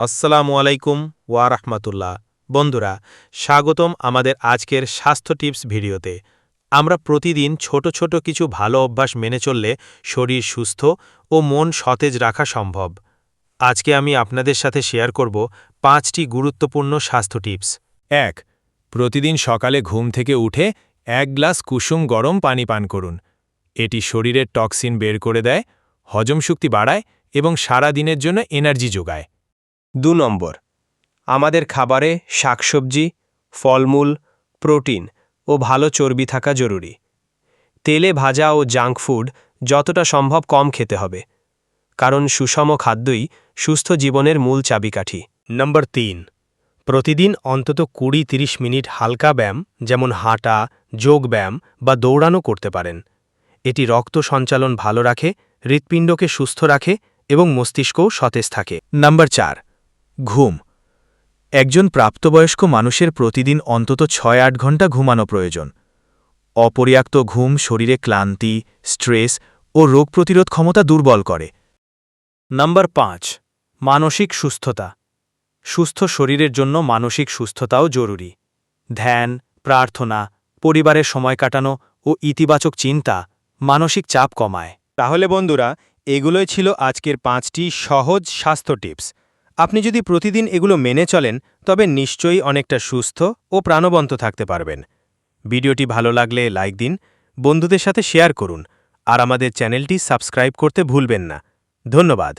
আসসালামু আলাইকুম ওয়া রাহমাতুল্লাহ। বন্ধুরা, স্বাগতম আমাদের আজকের স্বাস্থ্য টিপস ভিডিওতে। আমরা প্রতিদিন ছোট ছোট কিছু ভালো অভ্যাস মেনে চললে শরীর সুস্থ ও মন সতেজ রাখা সম্ভব। আজকে আমি আপনাদের সাথে শেয়ার করব 5টি গুরুত্বপূর্ণ স্বাস্থ্য টিপস। ১. প্রতিদিন সকালে ঘুম থেকে উঠে 1 গ্লাস কুসুম গরম পানি পান করুন। এটি শরীরের টক্সিন বের করে দেয়, হজম শক্তি বাড়ায় এবং সারা দিনের জন্য এনার্জি যোগায়। ২ নম্বর, আমাদের খাবারে শাকসবজি, ফলমূল, প্রোটিন ও ভালো চর্বি থাকা জরুরি। তেলে ভাজা ও জাঙ্ক ফুড যতটা সম্ভব কম খেতে হবে, কারণ সুষম খাদ্যই সুস্থ জীবনের মূল চাবিকাঠি। নম্বর 3, প্রতিদিন অন্তত 20-30 মিনিট হালকা ব্যায়াম যেমন হাঁটা, যোগব্যায়াম বা দৌড়ানো করতে পারেন। এটি রক্ত সঞ্চালন ভালো রাখে, হৃৎপিণ্ডকে সুস্থ রাখে এবং মস্তিষ্কও সতেজ থাকে। নাম্বার 4. ঘুম। একজন প্রাপ্তবয়স্ক মানুষের প্রতিদিন অন্তত 6-8 ঘন্টা ঘুমানো প্রয়োজন। অপর্যাপ্ত ঘুম শরীরে ক্লান্তি, স্ট্রেস ও রোগ প্রতিরোধ ক্ষমতা দুর্বল করে। নাম্বার 5, মানসিক সুস্থতা। সুস্থ শরীরের জন্য মানসিক সুস্থতাও জরুরি। ধ্যান, প্রার্থনা, পরিবারের সময় কাটানো ও ইতিবাচক চিন্তা মানসিক চাপ কমায়। তাহলে বন্ধুরা, এগুলোই ছিল আজকের 5টি সহজ স্বাস্থ্য টিপস। আপনি যদি প্রতিদিন এগুলো মেনে চলেন তবে নিশ্চয়ই অনেকটা সুস্থ ও প্রাণবন্ত থাকতে পারবেন। ভিডিওটি ভালো লাগলে লাইক দিন, বন্ধুদের সাথে শেয়ার করুন আর আমাদের চ্যানেলটি সাবস্ক্রাইব করতে ভুলবেন না। ধন্যবাদ।